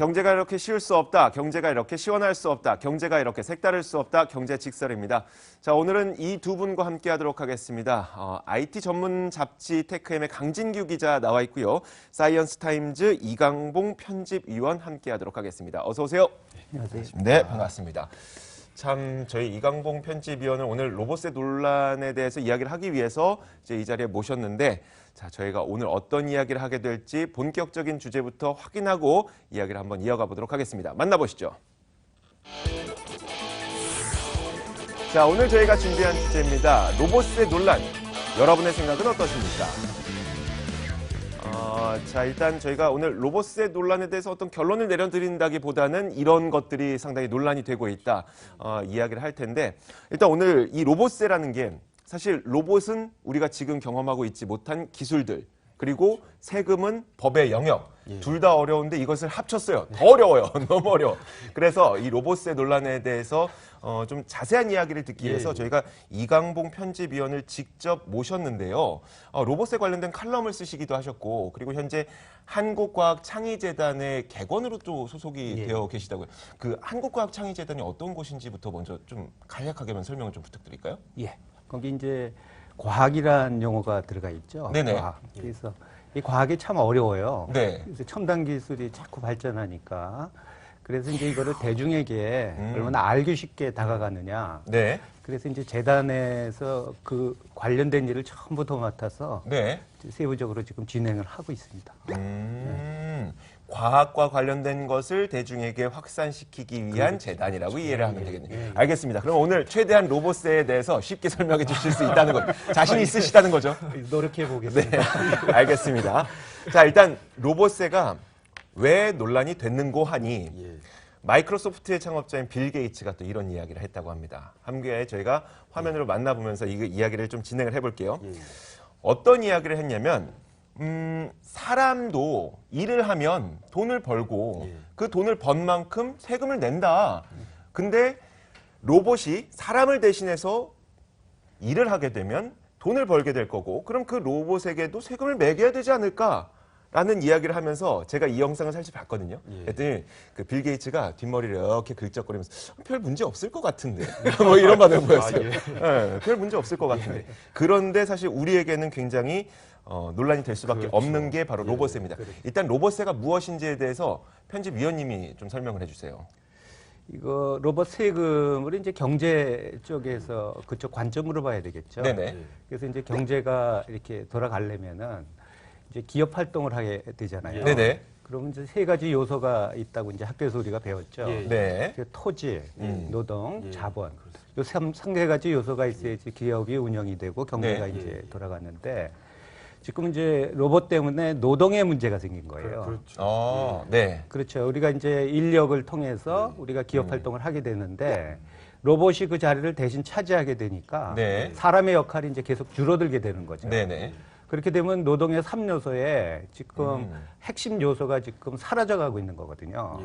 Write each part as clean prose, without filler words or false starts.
경제가 이렇게 쉬울 수 없다. 경제가 이렇게 시원할 수 없다. 경제가 이렇게 색다를 수 없다. 경제 직설입니다. 자, 오늘은 이 두 분과 함께 하도록 하겠습니다. IT 전문 잡지 테크엠의 강진규 기자 나와 있고요. 사이언스 타임즈 이강봉 편집위원 함께 하도록 하겠습니다. 어서 오세요. 안녕하세요. 네, 반갑습니다. 참 저희 이강봉 편집위원을 오늘 로봇세 논란에 대해서 이야기를 하기 위해서 이제 이 자리에 모셨는데, 자, 저희가 오늘 어떤 이야기를 하게 될지 본격적인 주제부터 확인하고 이야기를 한번 이어가 보도록 하겠습니다. 만나보시죠. 자, 오늘 저희가 준비한 주제입니다. 로봇세 논란. 여러분의 생각은 어떠십니까? 자, 일단 저희가 오늘 로봇세 논란에 대해서 어떤 결론을 내려드린다기보다는 이런 것들이 상당히 논란이 되고 있다 이야기를 할 텐데, 일단 오늘 이 로봇세라는 게 사실 로봇은 우리가 지금 경험하고 있지 못한 기술들, 그리고 세금은 법의 영역, 둘 다 어려운데 이것을 합쳤어요. 더 어려워요. 너무 어려워. 그래서 이 로봇세 논란에 대해서 좀 자세한 이야기를 듣기 위해서 저희가 이강봉 편집위원을 직접 모셨는데요. 로봇세 관련된 칼럼을 쓰시기도 하셨고, 그리고 현재 한국과학창의재단의 객원으로 또 소속이 되어 계시다고요. 그 한국과학창의재단이 어떤 곳인지부터 먼저 좀 간략하게만 설명을 좀 부탁드릴까요? 예. 거기 이제 과학이란 용어가 들어가 있죠. 네네. 과학. 그래서 이 과학이 참 어려워요. 네. 그래서 첨단 기술이 자꾸 발전하니까, 그래서 이제 이거를 대중에게 얼마나 알기 쉽게 다가가느냐. 네. 그래서 이제 재단에서 그 관련된 일을 전부 맡아서 네. 세부적으로 지금 진행을 하고 있습니다. 과학과 관련된 것을 대중에게 확산시키기 위한 재단이라고 이해를 하면 되겠네요. 알겠습니다. 그럼 오늘 최대한 로봇세에 대해서 쉽게 설명해 주실 수 있다는 거, 자신 있으시다는 거죠? 노력해 보겠습니다. 네, 알겠습니다. 자, 일단 로봇세가 왜 논란이 됐는고 하니 마이크로소프트의 창업자인 빌 게이츠가 또 이런 이야기를 했다고 합니다. 함께 저희가 화면으로 만나보면서 이 이야기를 좀 진행을 해볼게요. 어떤 이야기를 했냐면, 사람도 일을 하면 돈을 벌고 그 돈을 번 만큼 세금을 낸다. 근데 로봇이 사람을 대신해서 일을 하게 되면 돈을 벌게 될 거고, 그럼 그 로봇에게도 세금을 매겨야 되지 않을까? 라는 이야기를 하면서 제가 이 영상을 사실 봤거든요. 그랬더니 그 빌 게이츠가 뒷머리를 이렇게 긁적거리면서 별 문제 없을 것 같은데 뭐 이런 반응을 보였어요. 네, 별 문제 없을 것 같은데. 그런데 사실 우리에게는 굉장히 논란이 될 수밖에 없는 게 바로 로봇세입니다. 일단 로봇세가 무엇인지에 대해서 편집위원님이 좀 설명을 해주세요. 이거 로봇 세금을 이제 경제 쪽에서 그쪽 관점으로 봐야 되겠죠. 네네. 그래서 이제 경제가 이렇게 돌아가려면은 이제 기업 활동을 하게 되잖아요. 네네. 그러면 이제 세 가지 요소가 있다고 이제 학교에서 우리가 배웠죠. 네. 토지, 노동, 자본. 요 세 가지 요소가 있어야지 기업이 운영이 되고 경제가 이제 돌아가는데, 지금 이제 로봇 때문에 노동의 문제가 생긴 거예요. 그렇죠. 네. 그렇죠. 우리가 이제 인력을 통해서 우리가 기업 활동을 하게 되는데, 로봇이 그 자리를 대신 차지하게 되니까 네. 사람의 역할이 이제 계속 줄어들게 되는 거죠. 네네. 그렇게 되면 노동의 3요소에 지금 핵심 요소가 지금 사라져가고 있는 거거든요.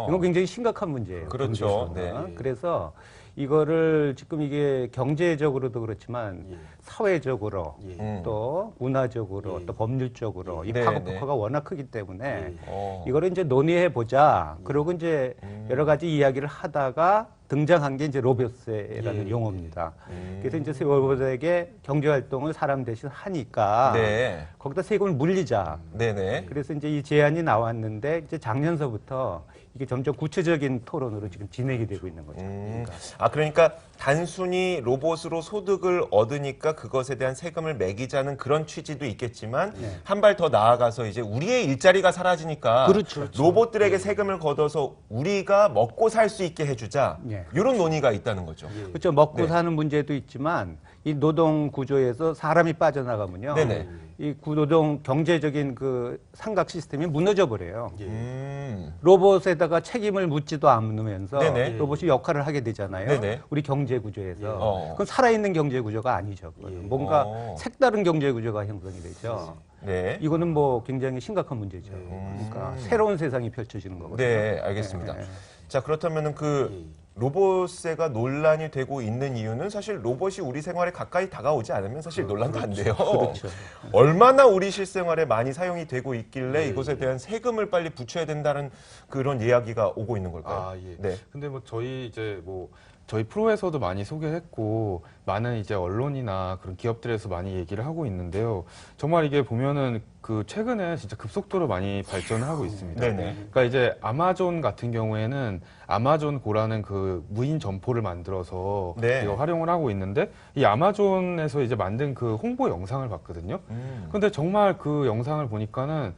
이건 굉장히 심각한 문제예요. 그렇죠. 경제적으로는. 네. 그래서 이거를 지금 이게 경제적으로도 그렇지만 사회적으로 또 문화적으로 또 법률적으로 이 네, 파급력가 워낙 크기 때문에 어. 이거를 이제 논의해 보자. 그러고 이제 여러 가지 이야기를 하다가 등장한 게 이제 로봇세라는 용어입니다. 그래서 이제 로봇에게 경제 활동을 사람 대신 하니까 네. 거기다 세금을 물리자. 네네. 그래서 이제 이 제안이 나왔는데 이제 작년서부터 이게 점점 구체적인 토론으로 지금 진행이 되고 있는 거죠. 그러니까 단순히 로봇으로 소득을 얻으니까 그것에 대한 세금을 매기자는 그런 취지도 있겠지만, 한 발 더 나아가서 이제 우리의 일자리가 사라지니까 그렇죠. 로봇들에게 세금을 걷어서 우리가 먹고 살 수 있게 해주자. 이런 논의가 있다는 거죠. 그렇죠. 먹고 사는 문제도 있지만 이 노동 구조에서 사람이 빠져나가면요. 네네. 이 노동 경제적인 그 삼각 시스템이 무너져 버려요. 로봇에다가 책임을 묻지도 않으면서 네네. 로봇이 역할을 하게 되잖아요. 네네. 우리 경제 구조에서. 예. 그건 살아있는 경제 구조가 아니죠. 그거는. 뭔가 색다른 경제 구조가 형성이 되죠. 네. 이거는 뭐 굉장히 심각한 문제죠. 그러니까 새로운 세상이 펼쳐지는 거거든요. 네, 알겠습니다. 자, 그렇다면은 그 로봇세가 논란이 되고 있는 이유는 사실 로봇이 우리 생활에 가까이 다가오지 않으면 사실 논란도 안 돼요. 그렇죠. 얼마나 우리 실생활에 많이 사용이 되고 있길래 이것에 대한 세금을 빨리 붙여야 된다는 그런 이야기가 오고 있는 걸까요? 아, 예. 네. 근데 뭐 저희 이제 뭐 저희 프로에서도 많이 소개했고 많은 이제 언론이나 그런 기업들에서 많이 얘기를 하고 있는데요. 정말 이게 보면은 그 최근에 진짜 급속도로 많이 발전을 하고 있습니다. 네네. 그러니까 이제 아마존 같은 경우에는 아마존 고라는 그 무인 점포를 만들어서 네. 이거 활용을 하고 있는데 이 아마존에서 이제 만든 그 홍보 영상을 봤거든요. 근데 정말 그 영상을 보니까는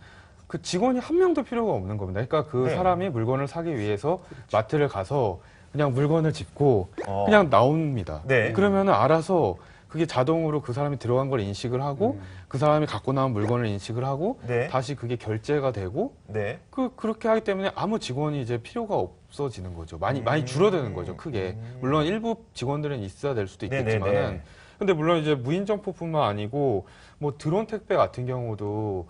그 직원이 한 명도 필요가 없는 겁니다. 그러니까 그 네. 사람이 물건을 사기 위해서 마트를 가서 그냥 물건을 짚고 어. 그냥 나옵니다. 네. 그러면은 알아서 그게 자동으로 그 사람이 들어간 걸 인식을 하고 그 사람이 갖고 나온 물건을 인식을 하고 네. 다시 그게 결제가 되고 네. 그렇게 하기 때문에 아무 직원이 이제 필요가 없어지는 거죠. 많이 줄어드는 거죠, 크게. 물론 일부 직원들은 있어야 될 수도 네네네. 있겠지만은 근데 물론 이제 무인 점포뿐만 아니고 뭐 드론 택배 같은 경우도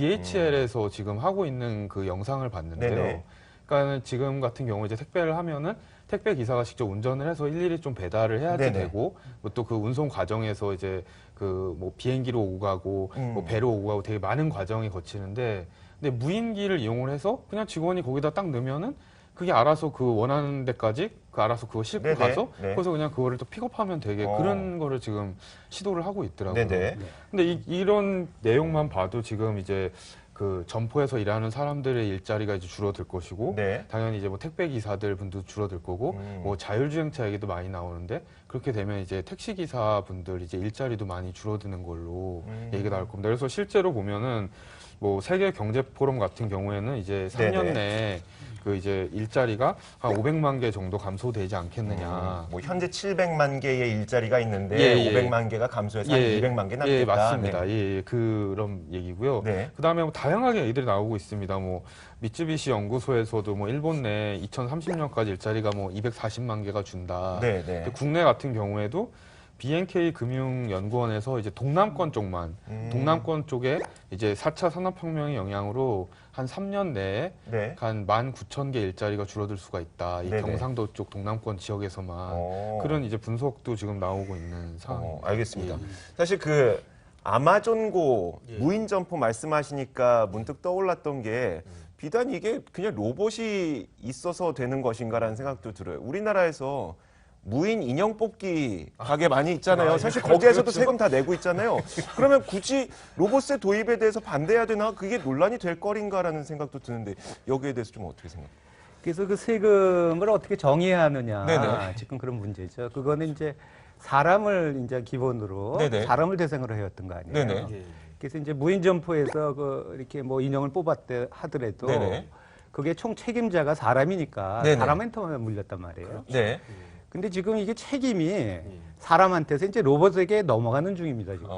DHL에서 지금 하고 있는 그 영상을 봤는데요. 네네. 그러니까는 지금 같은 경우 이제 택배를 하면은 택배 기사가 직접 운전을 해서 일일이 좀 배달을 해야지 네네. 되고 뭐 또 그 운송 과정에서 이제 그 뭐 비행기로 오고 가고 뭐 배로 오고 가고 되게 많은 과정이 거치는데 근데 무인기를 이용을 해서 그냥 직원이 거기다 딱 넣으면은 그게 알아서 그 원하는 데까지 그 알아서 그거 싣고 네네. 가서 네. 거기서 그냥 그거를 또 픽업하면 되게 어. 그런 거를 지금 시도를 하고 있더라고요. 네네. 근데 이런 내용만 봐도 지금 이제 그 점포에서 일하는 사람들의 일자리가 이제 줄어들 것이고 네. 당연히 이제 뭐 택배 기사들 분도 줄어들 거고 뭐 자율주행차 얘기도 많이 나오는데 그렇게 되면 이제 택시 기사 분들 이제 일자리도 많이 줄어드는 걸로 얘기가 나올 겁니다. 그래서 실제로 보면은 뭐 세계 경제 포럼 같은 경우에는 이제 3년 네네. 내에 그 이제 일자리가 한 500만 개 정도 감소되지 않겠느냐. 뭐 현재 700만 개의 일자리가 있는데 예, 예. 500만 개가 감소해서 한 200만 개 남겠다. 예, 맞습니다. 네. 예, 그런 얘기고요. 네. 그다음에 뭐 다양하게 얘기들이 나오고 있습니다. 뭐 미쯔비시 연구소에서도 뭐 일본 내 2030년까지 일자리가 뭐 240만 개가 준다. 네, 네. 근데 국내 같은 경우에도 BNK 금융연구원에서 이제 동남권 쪽만 동남권 쪽에 이제 4차 산업혁명의 영향으로 한 3년 내에 네. 한 19,000개 일자리가 줄어들 수가 있다. 이 네네. 경상도 쪽 동남권 지역에서만 어. 그런 이제 분석도 지금 나오고 있는 상황입니다. 알겠습니다. 예. 사실 그 아마존고 예. 무인 점포 말씀하시니까 문득 떠올랐던 게 비단 이게 그냥 로봇이 있어서 되는 것인가라는 생각도 들어요. 우리나라에서 무인 인형 뽑기 가게 많이 있잖아요. 사실 거기에서도 세금 다 내고 있잖아요. 그러면 굳이 로봇세 도입에 대해서 반대해야 되나? 그게 논란이 될 거린가라는 생각도 드는데 여기에 대해서 좀 어떻게 생각해요? 그래서 그 세금을 어떻게 정해야 하느냐. 네네. 지금 그런 문제죠. 그거는 이제 사람을 이제 기본으로 네네. 사람을 대상으로 해왔던 거 아니에요. 네네. 그래서 이제 무인 점포에서 그 이렇게 뭐 인형을 뽑았대 하더라도 네네. 그게 총 책임자가 사람이니까 네네. 사람한테만 물렸단 말이에요. 네. 근데 지금 이게 책임이 사람한테서 이제 로봇에게 넘어가는 중입니다, 지금.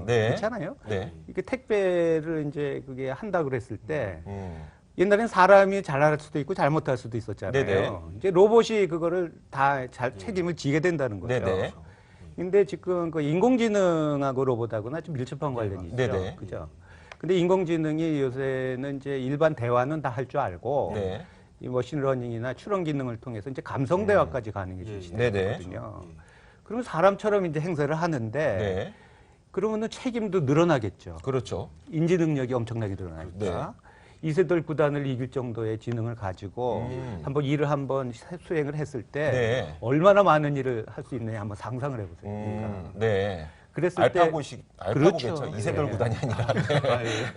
네. 그렇잖아요. 네. 이게 택배를 이제 그게 한다 그랬을 때 음. 옛날엔 사람이 잘할 수도 있고 잘못할 수도 있었잖아요. 네네. 이제 로봇이 그거를 다 잘 책임을 지게 된다는 거죠. 네네. 근데 지금 그 인공지능하고 로봇하고는 좀 밀접한 관련이 있죠. 네네. 그죠? 근데 인공지능이 요새는 이제 일반 대화는 다 할 줄 알고 네. 이 머신러닝이나 추론 기능을 통해서 이제 감성 대화까지 가는 게 좀 네네. 시대거든요. 그러면 사람처럼 이제 행세를 하는데 네. 그러면은 책임도 늘어나겠죠. 그렇죠. 인지 능력이 엄청나게 늘어나니까. 이세돌 구단을 이길 정도의 지능을 가지고 한번 일을 한번 수행을 했을 때 네. 얼마나 많은 일을 할 수 있느냐 한번 상상을 해보세요. 그러니까. 네. 그랬을 알파고식 알파고겠죠. 그렇죠. 이세돌 네. 구단이 아니라.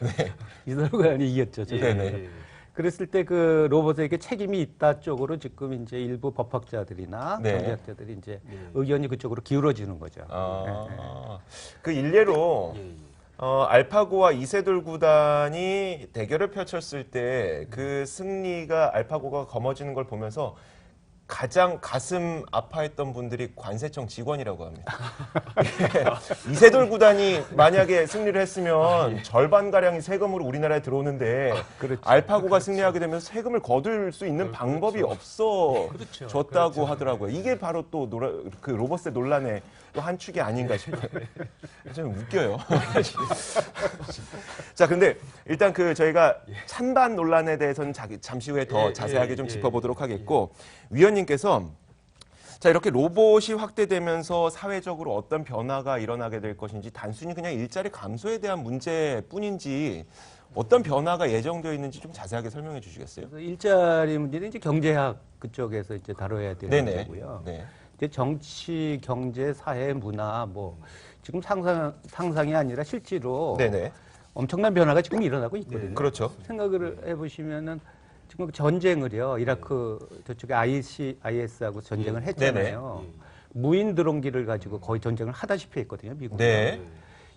네. 이세돌 구단이 이겼죠. 네네. 그랬을 때 그 로봇에게 책임이 있다 쪽으로 지금 이제 일부 법학자들이나 네. 경제학자들이 이제 의견이 그쪽으로 기울어지는 거죠. 그 일례로 알파고와 이세돌 구단이 대결을 펼쳤을 때 그 승리가 알파고가 거머쥐는 걸 보면서 가장 가슴 아파했던 분들이 관세청 직원이라고 합니다. 이세돌 구단이 만약에 승리를 했으면 절반 가량이 세금으로 우리나라에 들어오는데 그렇죠. 알파고가 승리하게 되면 세금을 거둘 수 있는 방법이 없어졌다고 하더라고요. 이게 바로 또 그 로봇세 논란의 또 한 축이 아닌가 싶어요. 좀 웃겨요. 자, 근데 일단 그 저희가 찬반 논란에 대해서는 잠시 후에 더 자세하게 좀 짚어보도록 하겠고 위원님께서 자, 이렇게 로봇이 확대되면서 사회적으로 어떤 변화가 일어나게 될 것인지 단순히 그냥 일자리 감소에 대한 문제뿐인지 어떤 변화가 예정되어 있는지 좀 자세하게 설명해 주시겠어요? 그래서 일자리 문제는 이제 경제학 그쪽에서 이제 다뤄야 되는 네네. 문제고요. 네. 이제 정치, 경제, 사회, 문화 뭐 지금 상상이 아니라 실제로 네네. 엄청난 변화가 지금 일어나고 있거든요. 그렇죠. 생각을 해보시면은 지금 전쟁을요, 이라크 저쪽에 IS하고 전쟁을 했잖아요. 무인 드론기를 가지고 거의 전쟁을 하다시피 했거든요, 미국은. 네.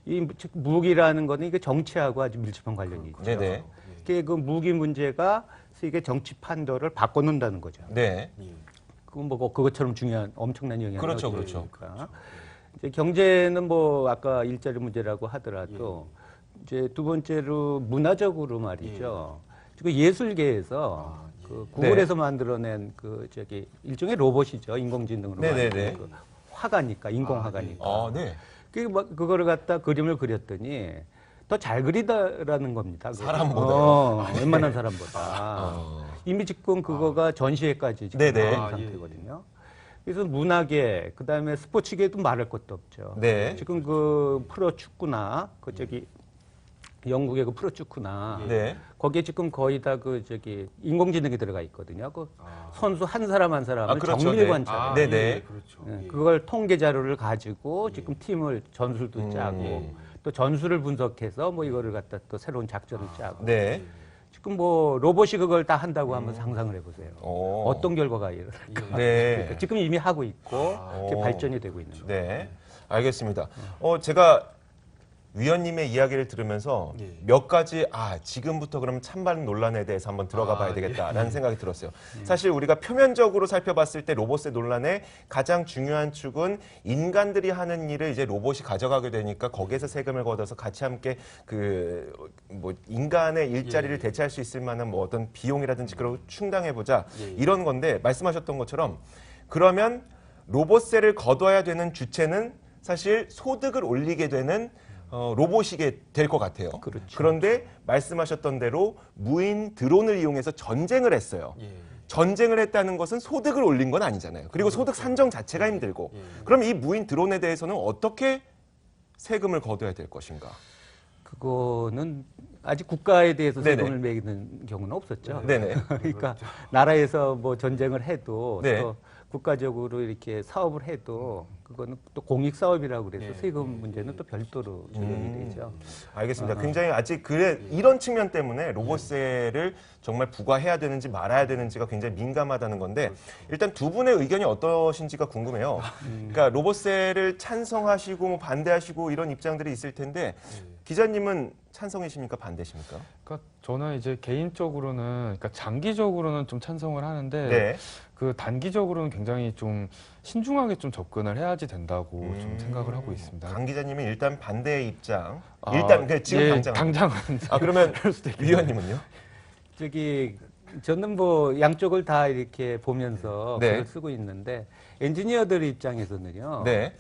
이 무기라는 거는 이게 정치하고 아주 밀접한 관련이 있죠. 네네. 그 무기 문제가 세계 정치 판도를 바꿔놓는다는 거죠. 네. 그건 뭐 그것처럼 중요한 엄청난 영향을 그렇죠, 가지고 그렇죠. 있으니까. 이제 경제는 뭐 아까 일자리 문제라고 하더라도 이제 두 번째로 문화적으로 말이죠. 지금 예술계에서 그 구글에서 만들어낸 그 저기 일종의 로봇이죠. 인공지능으로 네네네. 만든 그 화가니까 인공 화가니까. 아, 네. 그거를 갖다 그림을 그렸더니 더 잘 그리다라는 겁니다. 사람보다요? 웬만한 사람보다. 이미 지금 그거가 전시회까지 지금 네네. 나온 상태거든요. 그래서 문화계, 그다음에 스포츠계도 말할 것도 없죠. 네. 지금 그 프로 축구나 그 저기 영국의 그 프로 축구나 네. 거기에 지금 거의 다 그 저기 인공지능이 들어가 있거든요. 그 선수 한 사람 한 사람을 아, 그렇죠. 정밀 네. 관찰. 네네. 그렇죠. 그걸 통계 자료를 가지고 지금 팀을 전술도 짜고 또 전술을 분석해서 뭐 이거를 갖다 또 새로운 작전을 짜고 네. 지금 뭐 로봇이 그걸 다 한다고 한번 상상을 해보세요. 오. 어떤 결과가 일어날까? 네. 그러니까 지금 이미 하고 있고 이렇게 오. 발전이 되고 있는 거예요. 네. 알겠습니다. 제가 위원님의 이야기를 들으면서 예. 몇 가지 지금부터 그럼 찬반 논란에 대해서 한번 들어가 봐야 되겠다라는 생각이 들었어요. 사실 우리가 표면적으로 살펴봤을 때 로봇의 논란의 가장 중요한 축은 인간들이 하는 일을 이제 로봇이 가져가게 되니까 거기에서 세금을 걷어서 같이 함께 그 뭐 인간의 일자리를 대체할 수 있을 만한 뭐 어떤 비용이라든지 그런 걸 충당해 보자 이런 건데 말씀하셨던 것처럼 그러면 로봇세를 걷어야 되는 주체는 사실 소득을 올리게 되는 로봇이게 될 것 같아요. 그렇죠. 그런데 말씀하셨던 대로 무인 드론을 이용해서 전쟁을 했어요. 전쟁을 했다는 것은 소득을 올린 건 아니잖아요. 그리고 소득 산정 자체가 힘들고. 그럼 이 무인 드론에 대해서는 어떻게 세금을 거둬야 될 것인가? 그거는 아직 국가에 대해서 네네. 세금을 매기는 경우는 없었죠. 네네. 그러니까 나라에서 뭐 전쟁을 해도 네. 또 국가적으로 이렇게 사업을 해도 그거는 또 공익 사업이라고 그래서 세금 문제는 또 별도로 적용이 되죠. 알겠습니다. 굉장히 아직 이런 측면 때문에 로봇세를 정말 부과해야 되는지 말아야 되는지가 굉장히 민감하다는 건데 일단 두 분의 의견이 어떠신지가 궁금해요. 그러니까 로봇세를 찬성하시고 뭐 반대하시고 이런 입장들이 있을 텐데 기자님은 찬성이십니까 반대십니까? 그러니까 저는 이제 개인적으로는, 그러니까 장기적으로는 좀 찬성을 하는데 네. 그 단기적으로는 굉장히 좀 신중하게 좀 접근을 해야지 된다고 좀 생각을 하고 있습니다. 강 기자님은 일단 반대의 입장. 일단 지금 예, 당장. 당장은 그러면 위원님은요? 저기 저는 뭐 양쪽을 다 이렇게 보면서 네. 글을 쓰고 있는데 엔지니어들 입장에서는요. 네.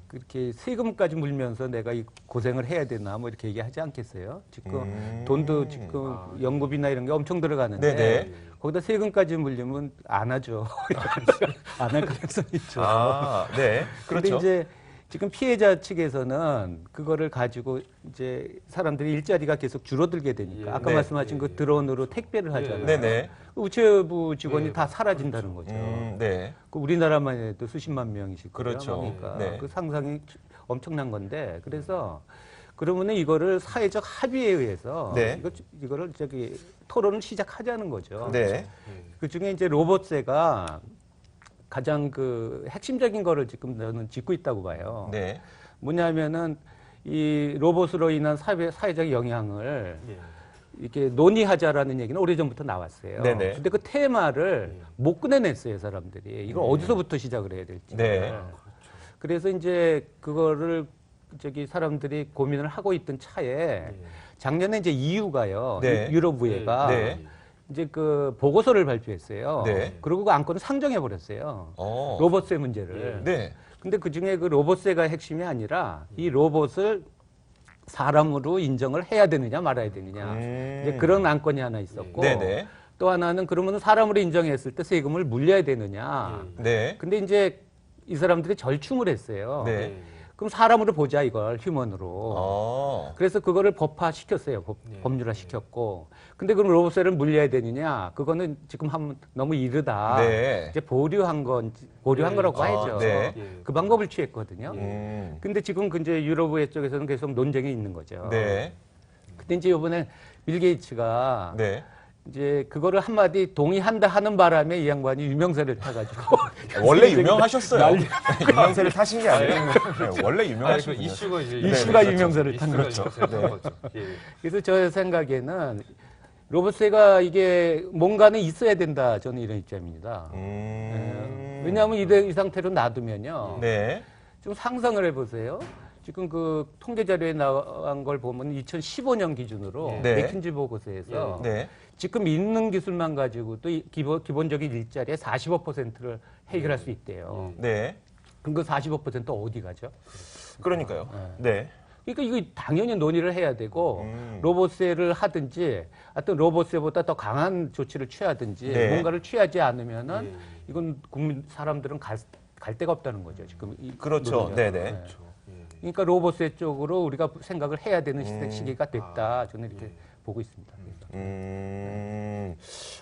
그렇게 세금까지 물면서 내가 이 고생을 해야 되나 뭐 이렇게 얘기하지 않겠어요? 지금 돈도 지금 연구비나 이런 게 엄청 들어가는데 네네. 거기다 세금까지 물리면 안 하죠. 안 할 가능성이 있죠. 네. 그런데 그렇죠. 이제 지금 피해자 측에서는 그거를 가지고 이제 사람들이 일자리가 계속 줄어들게 되니까 아까 네. 말씀하신 그 드론으로 택배를 하잖아요. 네네. 그 우체부 직원이 다 사라진다는 거죠. 네. 그 우리나라만 해도 수십만 명이실 거예요. 그렇죠. 그러니까 네. 그 상상이 엄청난 건데 그래서 그러면은 이거를 사회적 합의에 의해서 네. 이거를 저기 토론을 시작하자는 거죠. 네. 그 중에 이제 로봇세가 가장 그 핵심적인 거를 지금 저는 짚고 있다고 봐요. 네. 뭐냐면은 이 로봇으로 인한 사회적 영향을 이렇게 논의하자라는 얘기는 오래전부터 나왔어요. 네네. 근데 그 테마를 못 꺼내냈어요, 사람들이. 이걸 어디서부터 시작을 해야 될지. 네. 그래서 이제 그거를 저기 사람들이 고민을 하고 있던 차에 작년에 이제 EU가요. 네. 유럽의회가 네. 이제 그 보고서를 발표했어요. 네. 그리고 그 안건을 상정해 버렸어요. 로봇세 문제를. 네. 근데 그 중에 그 로봇세가 핵심이 아니라 이 로봇을 사람으로 인정을 해야 되느냐 말아야 되느냐. 이제 그런 안건이 하나 있었고. 네네. 또 하나는 그러면 사람으로 인정했을 때 세금을 물려야 되느냐. 네. 근데 이제 이 사람들이 절충을 했어요. 네. 그럼 사람으로 보자 이걸 휴먼으로. 그래서 그거를 법화시켰어요. 법률화 시켰고. 근데 그럼 로봇세를 물려야 되느냐? 그거는 지금 너무 이르다. 네. 이제 보류한 거라고 하죠. 네. 그 방법을 취했거든요. 음. 근데 지금 이제 유럽의 쪽에서는 계속 논쟁이 있는 거죠. 네. 근데 이제 이번에 빌 게이츠가 네. 이제 그거를 한마디 동의한다 하는 바람에 이 양반이 유명세를 타가지고 원래 유명하셨어요. 유명세를 타신 게 아니에요. 네, 원래 그 유명하신 분이요. 이슈가 이제 이슈가 유명세를 탄 거죠. 그래서 저 생각에는 로봇세가 이게 뭔가는 있어야 된다. 저는 이런 입장입니다. 왜냐하면 이 상태로 놔두면요. 네. 좀 상상을 해보세요. 지금 그 통계 자료에 나온 걸 보면 2015년 기준으로 네. 맥킨지 보고서에서 네. 지금 있는 기술만 가지고도 기본적인 일자리의 45%를 해결할 수 있대요. 네. 그럼 그 45% 어디 가죠? 그러니까요. 네. 그러니까 이거 당연히 논의를 해야 되고 로봇세를 하든지 하여튼 로봇세보다 더 강한 조치를 취하든지 네. 뭔가를 취하지 않으면은 이건 국민 사람들은 갈 데가 없다는 거죠. 지금 그렇죠. 논의가. 네네. 그러니까 로봇세 쪽으로 우리가 생각을 해야 되는 시기가 됐다. 저는 이렇게 보고 있습니다.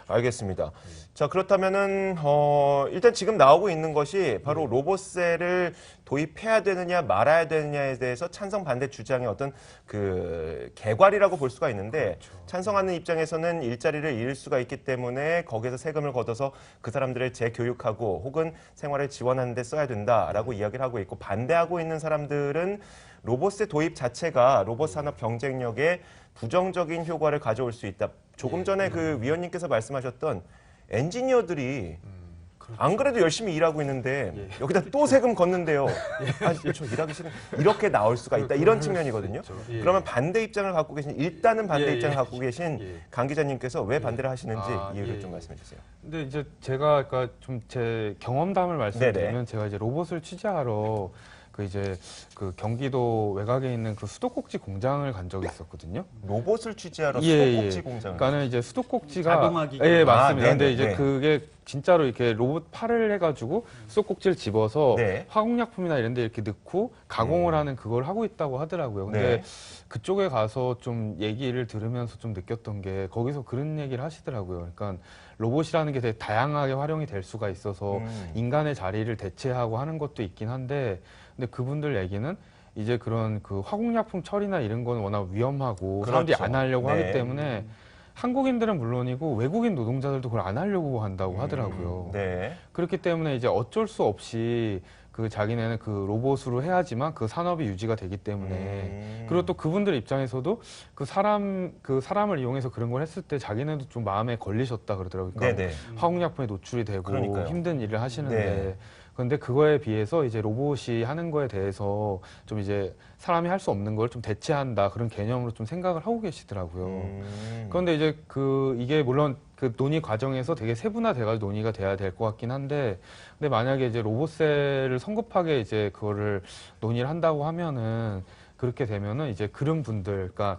알겠습니다. 자, 그렇다면은, 일단 지금 나오고 있는 것이 바로 로봇세를 도입해야 되느냐 말아야 되느냐에 대해서 찬성 반대 주장의 어떤 그 개괄이라고 볼 수가 있는데 찬성하는 입장에서는 일자리를 잃을 수가 있기 때문에 거기에서 세금을 걷어서 그 사람들을 재교육하고 혹은 생활을 지원하는 데 써야 된다라고 이야기를 하고 있고 반대하고 있는 사람들은 로봇세 도입 자체가 로봇 산업 경쟁력에 부정적인 효과를 가져올 수 있다. 조금 전에 그 위원님께서 말씀하셨던 엔지니어들이 안 그래도 열심히 일하고 있는데 여기다 또 세금 걷는데요. 아, 저 일하기 싫은 이렇게 나올 수가 있다. 이런 측면이거든요. 그러면 반대 입장을 갖고 계신 일단은 반대 입장을 갖고 계신 강 기자님께서 왜 반대를 하시는지 이유를 좀 말씀해 주세요. 근데 이제 제가 그러니까 좀 제 경험담을 말씀드리면 네네. 제가 이제 로봇을 취재하러 그 경기도 외곽에 있는 그 수도꼭지 공장을 간 적이 있었거든요. 로봇을 취재하러 예, 수도꼭지 예. 공장을 그러니까는 이제 수도꼭지가 자동화기. 예, 맞습니다. 아, 근데 네네, 이제 네. 그게 진짜로 이렇게 로봇 팔을 해가지고 수도꼭지를 집어서 네. 화공약품이나 이런 데 이렇게 넣고 가공을 하는 그걸 하고 있다고 하더라고요. 근데 네. 그쪽에 가서 좀 얘기를 들으면서 좀 느꼈던 게 거기서 그런 얘기를 하시더라고요. 그러니까 로봇이라는 게 되게 다양하게 활용이 될 수가 있어서 인간의 자리를 대체하고 하는 것도 있긴 한데 근데 그분들 얘기는 이제 그런 그 화공약품 처리나 이런 건 워낙 위험하고 사람들이 그렇죠. 안 하려고 네. 하기 때문에 한국인들은 물론이고 외국인 노동자들도 그걸 안 하려고 한다고 하더라고요. 네. 그렇기 때문에 이제 어쩔 수 없이 그 자기네는 그 로봇으로 해야지만 그 산업이 유지가 되기 때문에 그리고 또 그분들 입장에서도 그 사람을 이용해서 그런 걸 했을 때 자기네도 좀 마음에 걸리셨다 그러더라고요. 그러니까 네네. 화공약품에 노출이 되고 그러니까요. 힘든 일을 하시는데 네. 그런데 그거에 비해서 이제 로봇이 하는 거에 대해서 좀 이제 사람이 할 수 없는 걸 좀 대체한다 그런 개념으로 좀 생각을 하고 계시더라고요. 그런데 이제 이게 물론 그 논의 과정에서 되게 세분화돼가지고 논의가 돼야 될 것 같긴 한데, 근데 만약에 이제 로봇세를 성급하게 이제 그거를 논의를 한다고 하면은 그렇게 되면은 이제 그런 분들, 그러니까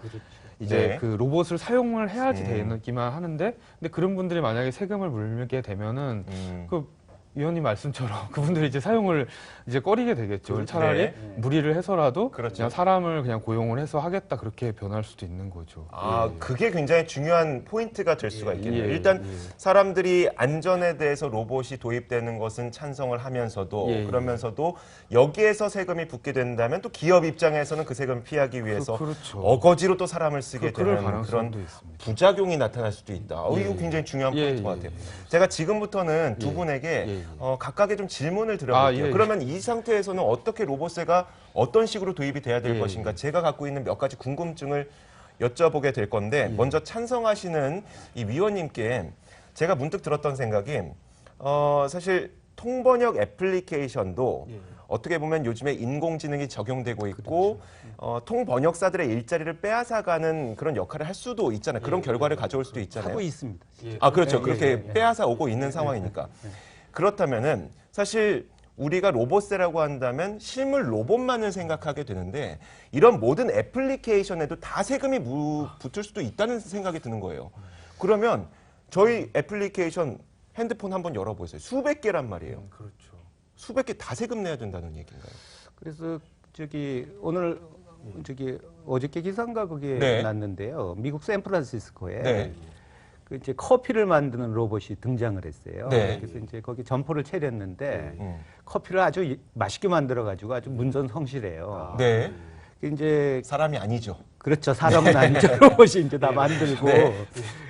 이제 네. 그 로봇을 사용을 해야지 되기만 하는데, 근데 그런 분들이 만약에 세금을 물게 되면은 그 위원님 말씀처럼 그분들이 이제 사용을 이제 꺼리게 되겠죠. 차라리 네. 무리를 해서라도 그렇죠. 그냥 사람을 그냥 고용을 해서 하겠다 그렇게 변할 수도 있는 거죠. 아, 예. 그게 굉장히 중요한 포인트가 될 수가 있겠네요. 예, 일단 예. 사람들이 안전에 대해서 로봇이 도입되는 것은 찬성을 하면서도 예, 예. 그러면서도 여기에서 세금이 붙게 된다면 또 기업 입장에서는 그 세금을 피하기 위해서 그렇죠. 어거지로 또 사람을 쓰게 그럴 되는 그런 가능성도 있습니다. 부작용이 나타날 수도 있다. 예, 이거 예. 굉장히 중요한 예, 포인트 것 예, 같아요. 예. 제가 지금부터는 두 예. 분에게 예, 예. 각각의 좀 질문을 드려볼게요. 아, 예, 예. 그러면 이 상태에서는 어떻게 로봇세가 어떤 식으로 도입이 돼야 될 예, 것인가 예. 제가 갖고 있는 몇 가지 궁금증을 여쭤보게 될 건데 먼저 찬성하시는 이 위원님께 제가 문득 들었던 생각이 사실 통번역 애플리케이션도 어떻게 보면 요즘에 인공지능이 적용되고 있고 통번역사들의 일자리를 빼앗아가는 그런 역할을 할 수도 있잖아요. 그런 결과를 가져올 수도 있잖아요. 하고 있습니다. 아, 그렇죠. 그렇게 예. 빼앗아 오고 있는 상황이니까. 그렇다면은 사실 우리가 로봇세라고 한다면 실물 로봇만을 생각하게 되는데 이런 모든 애플리케이션에도 다 세금이 붙을 수도 있다는 생각이 드는 거예요. 그러면 저희 애플리케이션 핸드폰 한번 열어보세요. 수백 개란 말이에요. 그렇죠. 수백 개 다 세금 내야 된다는 얘기인가요? 그래서 오늘 어저께 기사인가 그게 네. 났는데요. 미국 샌프란시스코에 네. 그 이제 커피를 만드는 로봇이 등장을 했어요. 네. 그래서 이제 거기 점포를 차렸는데 음. 커피를 아주 맛있게 만들어 가지고 아주 문전성시래요. 네. 이제 사람이 아니죠. 그렇죠. 사람은 아니죠. 로봇이 이제 다 만들고 네.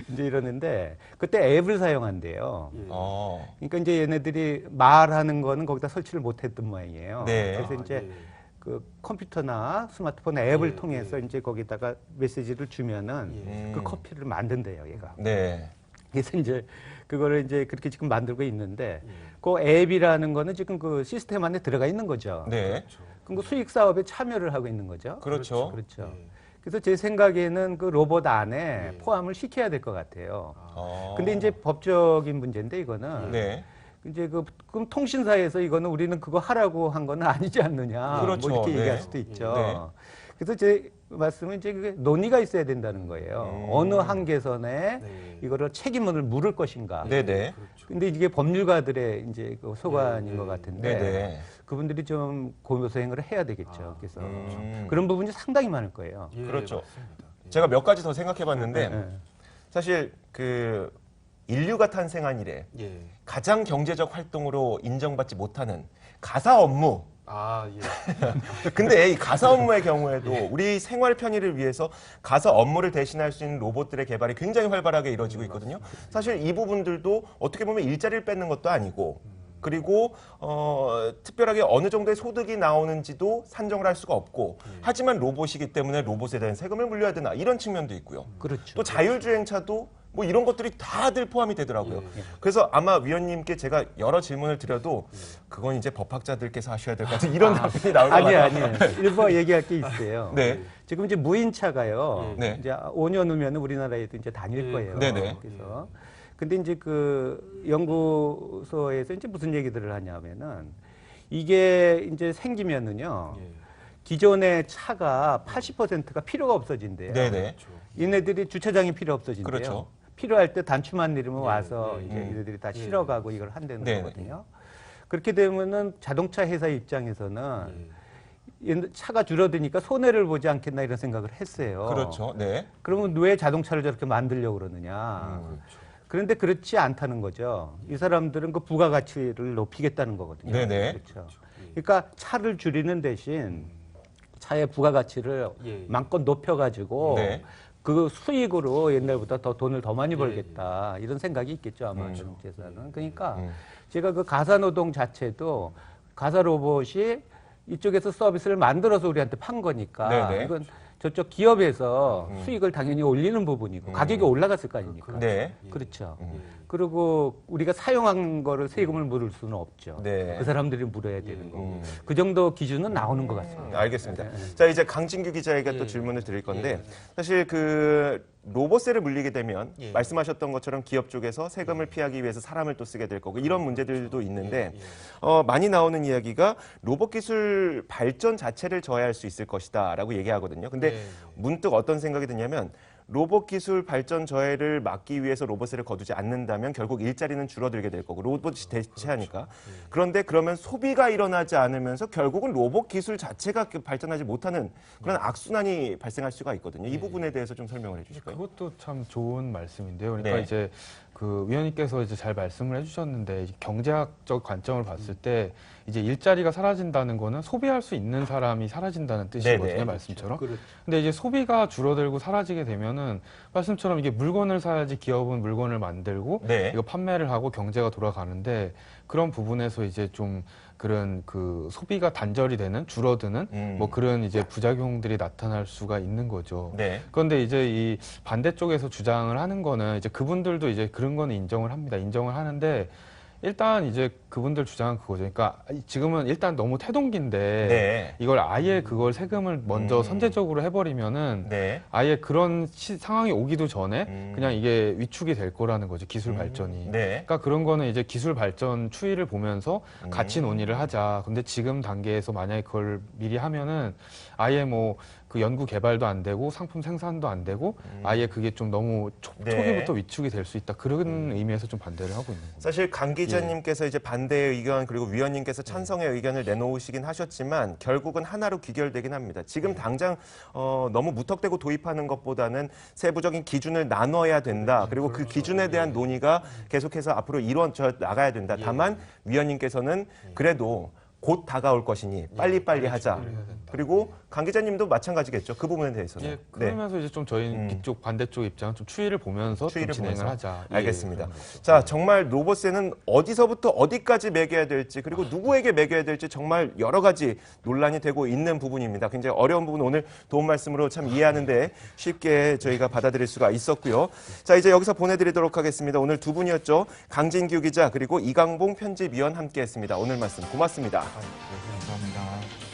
이제 이러는데 그때 앱을 사용한대요. 어. 그러니까 이제 얘네들이 말하는 거는 거기다 설치를 못했던 모양이에요. 네. 그래서 이제 그 컴퓨터나 스마트폰 앱을 예, 통해서 이제 거기다가 메시지를 주면은 그 커피를 만든대요, 얘가. 네. 그래서 이제 그거를 이제 그렇게 지금 만들고 있는데 그 앱이라는 거는 지금 그 시스템 안에 들어가 있는 거죠. 네. 그럼 그 수익 사업에 참여를 하고 있는 거죠. 그렇죠. 그렇죠. 그래서 제 생각에는 그 로봇 안에 포함을 시켜야 될 것 같아요. 어. 근데 이제 법적인 문제인데 이거는 네. 이제 그럼 통신사에서 이거는 우리는 그거 하라고 한 거는 아니지 않느냐. 그렇죠. 뭐 이렇게 네. 얘기할 수도 있죠. 네. 그래서 제 말씀은 이제 그게 논의가 있어야 된다는 거예요. 어느 한계선에 네. 이거를 책임을 물을 것인가. 네네. 근데 이게 법률가들의 이제 그 소관인 것 같은데 네네. 그분들이 좀 고소행을 해야 되겠죠. 그래서 음. 그런 부분이 상당히 많을 거예요. 그렇죠. 맞습니다. 제가 몇 가지 더 생각해봤는데 네. 사실 그 인류가 탄생한 이래 예. 가장 경제적 활동으로 인정받지 못하는 가사 업무. 아, 예. 근데 이 가사 업무의 경우에도 우리 생활 편의를 위해서 가사 업무를 대신할 수 있는 로봇들의 개발이 굉장히 활발하게 이루어지고 있거든요. 사실 이 부분들도 어떻게 보면 일자리를 뺏는 것도 아니고 그리고 특별하게 어느 정도의 소득이 나오는지도 산정을 할 수가 없고 하지만 로봇이기 때문에 로봇에 대한 세금을 물려야 되나 이런 측면도 있고요. 그렇죠. 또 자율주행차도 뭐 이런 것들이 다들 포함이 되더라고요. 그래서 아마 위원님께 제가 여러 질문을 드려도 그건 이제 법학자들께서 하셔야 될 것 같은 이런 답변이 나올 것 같아요. 아니에요. 일부 얘기할 게 있어요. 네. 지금 이제 무인차가요. 네. 이제 5년 후면 우리나라에도 이제 다닐 거예요. 네네. 그래서 근데 이제 그 연구소에서 이제 무슨 얘기들을 하냐면은 이게 이제 생기면은요. 기존의 차가 80%가 필요가 없어진대요. 네네. 얘네들이 주차장이 필요 없어진대요. 그렇죠. 필요할 때 단추만 내리면 와서 이제 음. 얘네들이 다 실어가고 이걸 한다는 네네. 거거든요. 그렇게 되면은 자동차 회사 입장에서는 차가 줄어드니까 손해를 보지 않겠나 이런 생각을 했어요. 그렇죠. 네. 그러면 왜 자동차를 저렇게 만들려고 그러느냐. 그런데 그렇지 않다는 거죠. 이 사람들은 그 부가가치를 높이겠다는 거거든요. 네네. 그렇죠. 그러니까 차를 줄이는 대신 차의 부가가치를 예. 마음껏 높여가지고 네. 그 수익으로 옛날보다 더 돈을 더 많이 벌겠다 이런 생각이 있겠죠 아마 그렇죠. 자동차에서는. 그러니까 음. 제가 그 가사노동 자체도 가사 로봇이 이쪽에서 서비스를 만들어서 우리한테 판 거니까 네네. 이건 저쪽 기업에서 수익을 당연히 올리는 부분이고 가격이 올라갔을 거 아닙니까? 네. 그렇죠. 그리고 우리가 사용한 거를 세금을 물을 수는 없죠. 네. 그 사람들이 물어야 되는 거고. 그 정도 기준은 나오는 것 같습니다. 알겠습니다. 자, 이제 강진규 기자에게 또 질문을 드릴 건데 사실 그 로봇세를 물리게 되면 말씀하셨던 것처럼 기업 쪽에서 세금을 피하기 위해서 사람을 또 쓰게 될 거고 이런 문제들도 있는데 많이 나오는 이야기가 로봇 기술 발전 자체를 저해할 수 있을 것이다라고 얘기하거든요. 근데 문득 어떤 생각이 드냐면 로봇 기술 발전 저해를 막기 위해서 로봇세를 거두지 않는다면 결국 일자리는 줄어들게 될 거고 로봇이 대체하니까. 그런데 그러면 소비가 일어나지 않으면서 결국은 로봇 기술 자체가 발전하지 못하는 그런 악순환이 발생할 수가 있거든요. 이 부분에 대해서 좀 설명을 해주실까요? 그것도 참 좋은 말씀인데요. 그러니까 네. 이제 그 위원님께서 이제 잘 말씀을 해주셨는데 이제 경제학적 관점을 봤을 때 이제 일자리가 사라진다는 거는 소비할 수 있는 사람이 사라진다는 뜻이거든요, 네네. 말씀처럼. 그렇죠. 근데 이제 소비가 줄어들고 사라지게 되면은 말씀처럼 이게 물건을 사야지 기업은 물건을 만들고 네. 이거 판매를 하고 경제가 돌아가는데 그런 부분에서 이제 좀 그런 그 소비가 단절이 되는 줄어드는 뭐 그런 이제 부작용들이 나타날 수가 있는 거죠. 네. 그런데 이제 이 반대쪽에서 주장을 하는 거는 이제 그분들도 이제 그런 거는 인정을 합니다. 인정을 하는데 일단 이제 그분들 주장은 그거죠. 그러니까 지금은 일단 너무 태동기인데 네. 이걸 아예 그걸 세금을 먼저 선제적으로 해버리면은 네. 아예 그런 상황이 오기도 전에 그냥 이게 위축이 될 거라는 거죠. 기술 발전이. 네. 그러니까 그런 거는 이제 기술 발전 추이를 보면서 같이 논의를 하자. 근데 지금 단계에서 만약에 그걸 미리 하면은 아예 뭐 그 연구 개발도 안 되고 상품 생산도 안 되고 아예 그게 좀 너무 네. 초기부터 위축이 될 수 있다. 그런 의미에서 좀 반대를 하고 있는 겁니다. 사실 강 기자님께서 이제 반대의 의견 그리고 위원님께서 찬성의 의견을 내놓으시긴 하셨지만 결국은 하나로 귀결되긴 합니다. 지금 당장 너무 무턱대고 도입하는 것보다는 세부적인 기준을 나눠야 된다. 그리고 그 기준에 대한 논의가 계속해서 앞으로 이루어져 나가야 된다. 다만 위원님께서는 그래도 곧 다가올 것이니 빨리빨리 하자. 그리고 강 기자님도 마찬가지겠죠. 그 부분에 대해서는. 예, 그러면서 이제 좀 저희 이쪽 반대쪽 입장은 좀 추이를 보면서 추이를 좀 진행을 보면서. 하자. 알겠습니다. 그런 거죠. 자, 정말 로봇세는 어디서부터 어디까지 매겨야 될지 그리고 누구에게 매겨야 될지 정말 여러 가지 논란이 되고 있는 부분입니다. 굉장히 어려운 부분 오늘 도움 말씀으로 참 이해하는데 쉽게 저희가 받아들일 수가 있었고요. 자, 이제 여기서 보내드리도록 하겠습니다. 오늘 두 분이었죠. 강진규 기자 그리고 이강봉 편집위원 함께했습니다. 오늘 말씀 고맙습니다. 감사합니다.